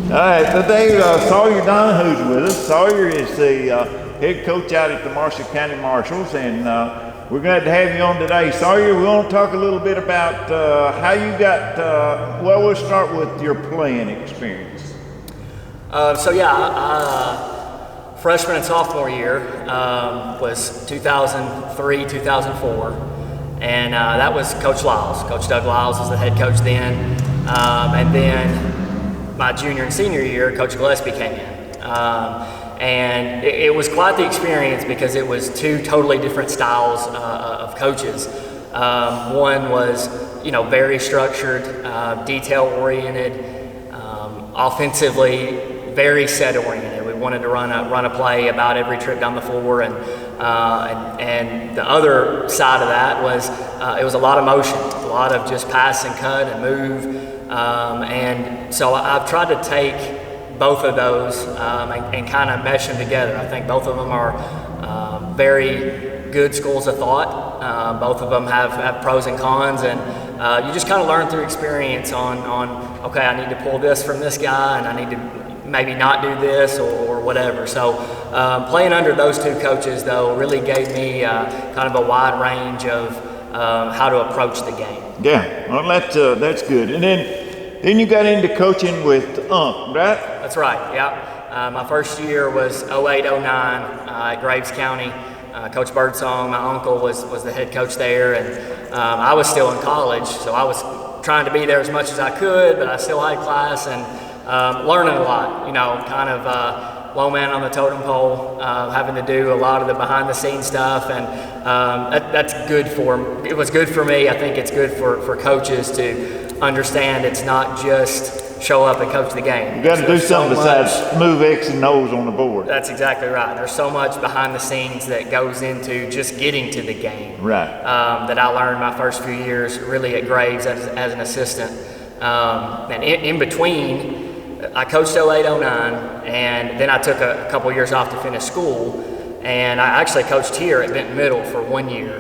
All right, today Sawyer Donohoo's with us. Sawyer is the head coach out at the Marshall County Marshals, and we're glad to have you on today. Sawyer, we want to talk a little bit about how you got, well, we'll start with your playing experience. Freshman and sophomore year was 2003, 2004, and that was Coach Lyles. Coach Doug Lyles was the head coach then, and then my junior and senior year, Coach Gillespie came in. And it was quite the experience because it was two totally different styles of coaches. One was, very structured, detail-oriented, offensively very set-oriented. We wanted to run a play about every trip down the floor, and the other side of that was it was a lot of motion, a lot of just pass and cut and move. And so I've tried to take both of those and kind of mesh them together. I think both of them are very good schools of thought. Both of them have pros and cons, and you just kind of learn through experience on okay, I need to pull this from this guy, and I need to maybe not do this or whatever. So playing under those two coaches, though, really gave me kind of a wide range of how to approach the game. Yeah, well, that's good. And then you got into coaching with Unc, right? That's right, yeah. My first year was 08-09 at Graves County. Coach Birdsong, my uncle, was the head coach there, and I was still in college, so I was trying to be there as much as I could, but I still had class and learning a lot, kind of low man on the totem pole, having to do a lot of the behind-the-scenes stuff, and that's good it was good for me. I think it's good for coaches to understand it's not just show up and coach the game. You got to do something besides move X and O's on the board. That's exactly right. There's so much behind the scenes that goes into just getting to the game. Right. That I learned my first few years really at Graves as an assistant. And in between, I coached 08-09, and then I took a couple years off to finish school, and I actually coached here at Benton Middle for 1 year.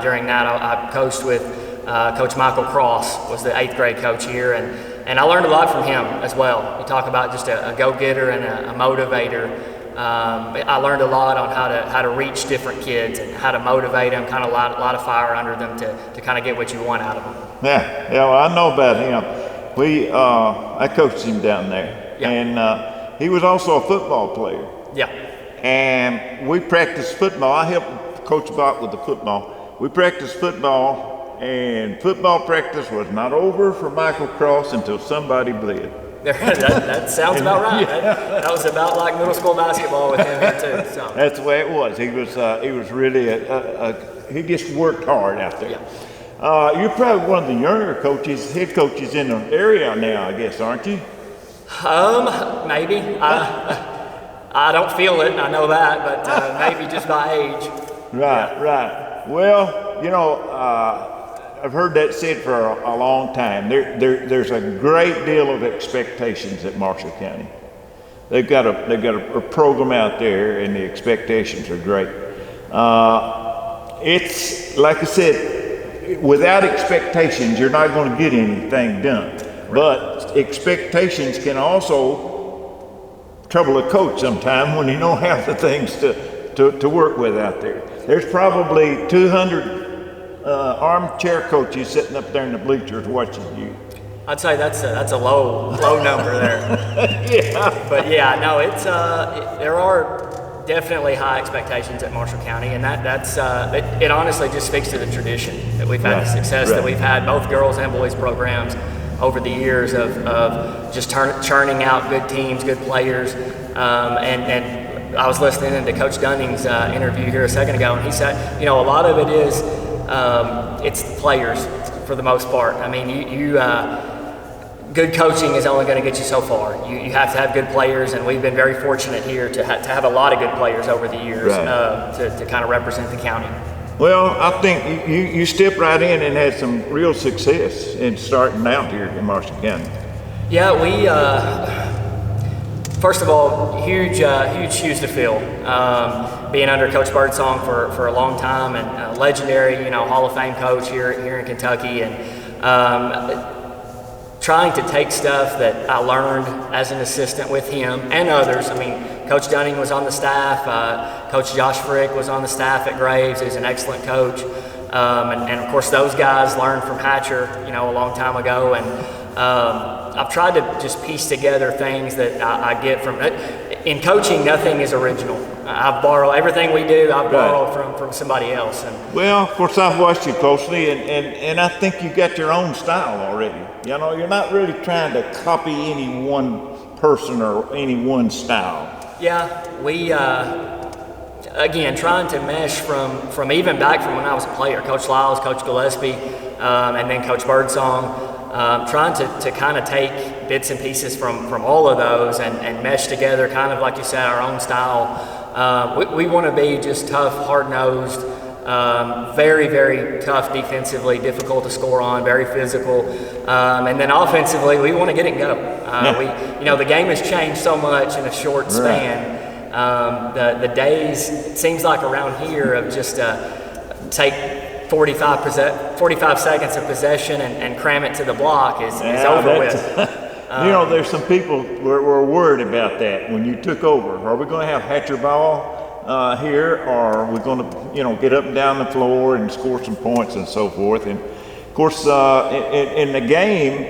During that, I coached with Coach Michael Cross, was the 8th grade coach here, and I learned a lot from him as well. You talk about just a go-getter and a motivator. I learned a lot on how to reach different kids and how to motivate them, kind of a lot of fire under them to kind of get what you want out of them. Yeah, well, I know about him. I coached him down there, yeah. And he was also a football player. Yeah. And we practiced football. I helped Coach Bach with the football. We practiced football, and football practice was not over for Michael Cross until somebody bled. that sounds about right. Yeah. That was about like middle school basketball with him here too. So. That's the way it was. He was really he just worked hard out there. Yeah. You're probably one of the younger head coaches in the area now, I guess, aren't you? Maybe. I don't feel it, I know that, but maybe just by age. Right, yeah. Right. Well, I've heard that said for a long time. There's a great deal of expectations at Marshall County. They've got a program out there, and the expectations are great. It's like I said, without expectations, you're not going to get anything done. Right. But expectations can also trouble a coach sometime when you don't have the things to work with out there. There's probably 200 armchair coaches sitting up there in the bleachers watching you. I'd say that's a low number there. Yeah. But yeah, no, there are definitely high expectations at Marshall County, and it honestly just speaks to the tradition that we've had, the success that we've had, both girls and boys programs over the years of just churning out good teams, good players, and I was listening to Coach Dunning's interview here a second ago, and he said, a lot of it is it's the players for the most part. I mean, you good coaching is only going to get you so far. You have to have good players, and we've been very fortunate here to have a lot of good players over the years, right. To kind of represent the county. Well, I think you stepped right in and had some real success in starting out here in Marshall County. Yeah, we first of all, huge shoes to fill. Being under Coach Birdsong for a long time, and a legendary, Hall of Fame coach here in Kentucky, and trying to take stuff that I learned as an assistant with him and others. I mean, Coach Dunning was on the staff. Coach Josh Frick was on the staff at Graves, who's an excellent coach. And of course, those guys learned from Hatcher, a long time ago. And I've tried to just piece together things that I get from it. In coaching, nothing is original. I've borrowed everything we do. I've borrowed from somebody else. And well, of course, I've watched you closely, and I think you got your own style already. You're not really trying to copy any one person or any one style. Yeah, we again trying to mesh from even back from when I was a player. Coach Lyles, Coach Gillespie, and then Coach Birdsong. Trying to kind of take bits and pieces from all of those and mesh together, kind of like you said, our own style. We want to be just tough, hard-nosed, very, very tough defensively, difficult to score on, very physical. And then offensively, we want to get it and go. The game has changed so much in a short span. The days, it seems like around here, of just take 45 seconds of possession and cram it to the block is over with. There's some people were worried about that when you took over. Are we going to have Hatcher ball here, or are we going to, get up and down the floor and score some points and so forth? And of course, in the game,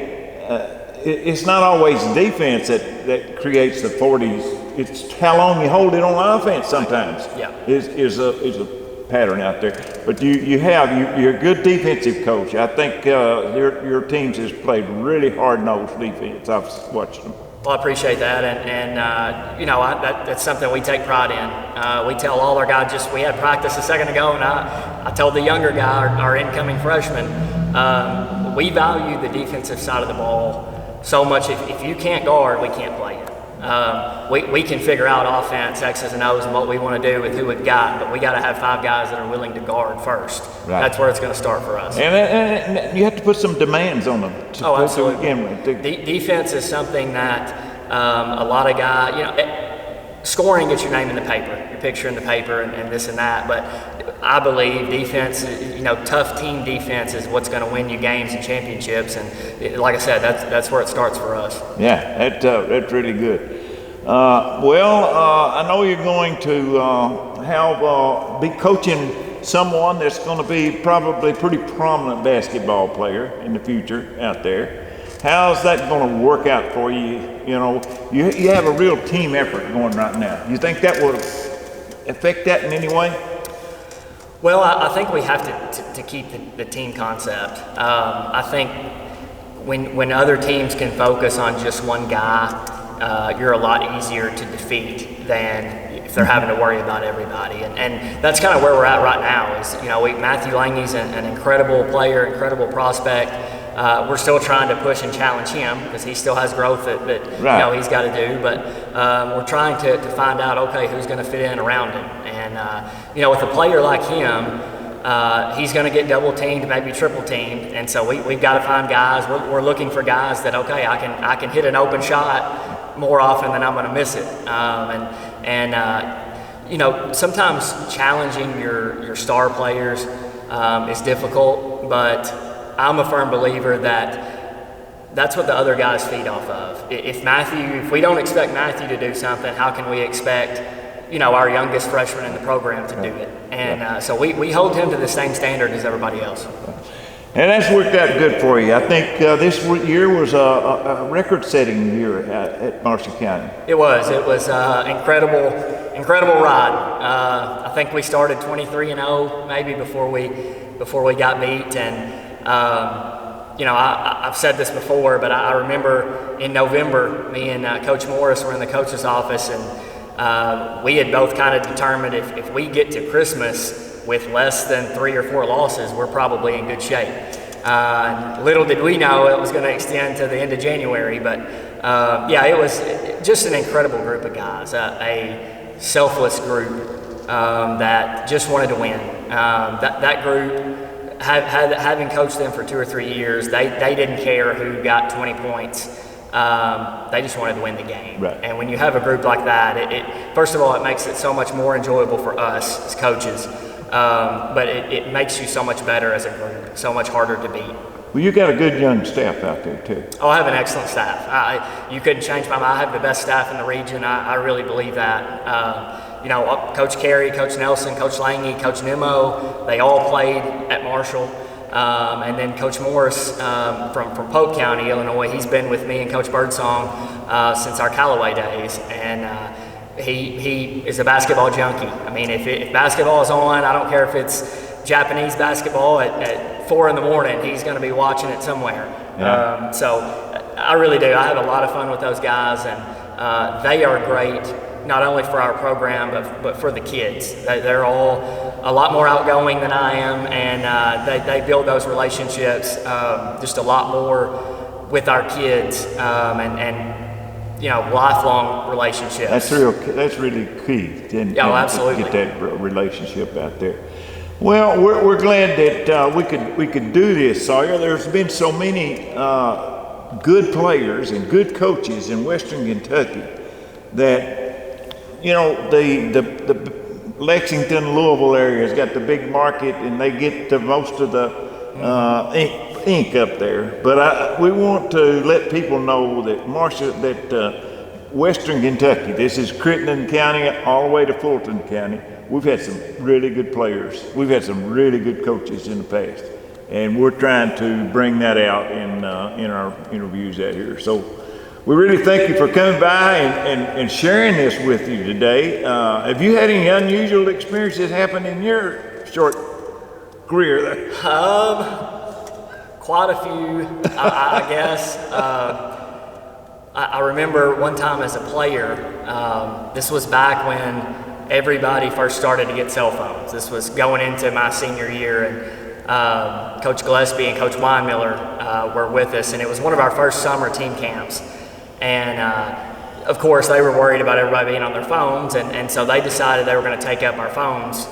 it's not always defense that creates the 40s. It's how long you hold it on offense sometimes. Is a pattern out there. But you're a good defensive coach. I think your teams has played really hard-nosed defense. I've watched them. Well, I appreciate that, and that's something we take pride in. We tell all our guys, we had practice a second ago, and I told the younger guy, our incoming freshman, we value the defensive side of the ball so much. If you can't guard, we can't play it. We can figure out offense, X's and O's, and what we want to do with who we've got, but we got to have 5 guys that are willing to guard first. Right. That's where it's going to start for us. And you have to put some demands on them to begin with. Defense is something that a lot of guys, scoring gets your name in the paper, your picture in the paper, and this and that. But I believe defense, tough team defense is what's going to win you games and championships. And like I said, that's where it starts for us. Yeah, that's really good. I know you're going to be coaching someone that's going to be probably a pretty prominent basketball player in the future out there. How's that going to work out for you? You have a real team effort going right now. You think that will affect that in any way? Well, I think we have to keep the team concept. I think when other teams can focus on just one guy, you're a lot easier to defeat than if they're having to worry about everybody. And that's kind of where we're at right now. Is Matthew Lange's an incredible player, incredible prospect. We're still trying to push and challenge him because he still has growth that he's got to do. But we're trying to find out, who's going to fit in around him. And with a player like him, he's going to get double teamed, maybe triple teamed. And so we've got to find guys. We're looking for guys that I can hit an open shot more often than I'm going to miss it. Sometimes challenging your star players is difficult, but I'm a firm believer that that's what the other guys feed off of. If we don't expect Matthew to do something, how can we expect, our youngest freshman in the program to do it? And so we hold him to the same standard as everybody else. And that's worked out good for you. I think this year was a record-setting year at Marshall County. It was incredible ride. I think we started 23-0 maybe before we got beat, and I've said this before, but I remember in November, me and Coach Morris were in the coach's office, and we had both kind of determined if we get to Christmas with less than 3 or 4 losses, we're probably in good shape. Little did we know it was going to extend to the end of January, but it was just an incredible group of guys, a selfless group that just wanted to win. That group, having coached them for 2 or 3 years, they didn't care who got 20 points. They just wanted to win the game. Right. And when you have a group like that, first of all, it makes it so much more enjoyable for us as coaches. But it makes you so much better as a group, so much harder to beat. Well, you got a good young staff out there too. Oh, I have an excellent staff. You couldn't change my mind. I have the best staff in the region. I really believe that. You know, Coach Carey, Coach Nelson, Coach Lange, Coach Nimmo, they all played at Marshall. And then Coach Morris from Polk County, Illinois, he's been with me and Coach Birdsong since our Callaway days. And he is a basketball junkie. I mean, if basketball is on, I don't care if it's Japanese basketball at 4 in the morning, he's going to be watching it somewhere. Yeah. So I really do. I have a lot of fun with those guys, and they are great, not only for our program, but for the kids. They're all a lot more outgoing than I am, and they build those relationships just a lot more with our kids, and you know, lifelong relationships. That's really key. Absolutely. To get that relationship out there. Well, we're glad that we could do this, Sawyer. There's been so many good players and good coaches in Western Kentucky that, you know, the Lexington, Louisville area has got the big market, and they get to most of the ink up there. But we want to let people know that Western Kentucky, this is Crittenden County all the way to Fulton County. We've had some really good players. We've had some really good coaches in the past, and we're trying to bring that out in our interviews out here. So we really thank you for coming by and sharing this with you today. Have you had any unusual experiences happen in your short career there? Quite a few, I guess. I remember one time as a player, this was back when everybody first started to get cell phones. This was going into my senior year, and Coach Gillespie and Coach Weinmiller were with us, and it was one of our first summer team camps. And of course, they were worried about everybody being on their phones, and so they decided they were going to take up our phones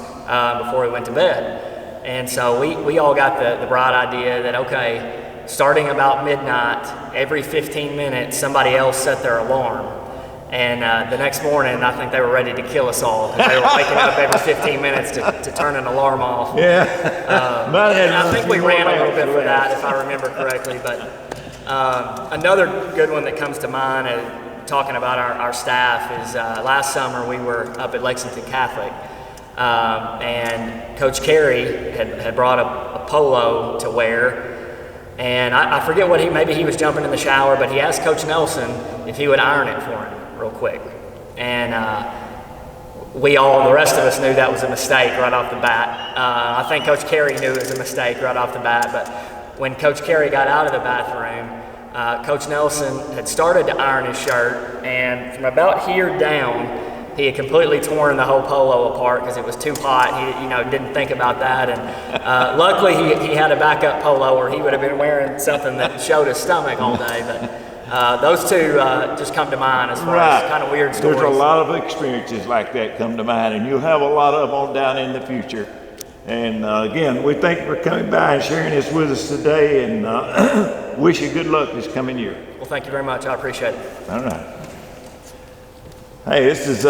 before we went to bed. And so we all got the bright idea that, okay, starting about midnight, every 15 minutes, somebody else set their alarm. And the next morning, I think they were ready to kill us all, because they were waking up every 15 minutes to turn an alarm off. Yeah. And I think we ran a little bit for that, if I remember correctly. But another good one that comes to mind, talking about our staff, is last summer we were up at Lexington Catholic, and Coach Carey had brought a polo to wear. And I forget maybe he was jumping in the shower, but he asked Coach Nelson if he would iron it for him real quick. And the rest of us knew that was a mistake right off the bat. I think Coach Carey knew it was a mistake right off the bat, but when Coach Carey got out of the bathroom, Coach Nelson had started to iron his shirt, and from about here down, he had completely torn the whole polo apart because it was too hot. He, didn't think about that, and luckily he had a backup polo, or he would have been wearing something that showed his stomach all day. But those two just come to mind as far as kind of weird stories. There's a lot of experiences like that come to mind, and you'll have a lot of them down in the future. And again, we thank you for coming by and sharing this with us today, and wish you good luck this coming year. Well, thank you very much. I appreciate it. All right. Hey, this is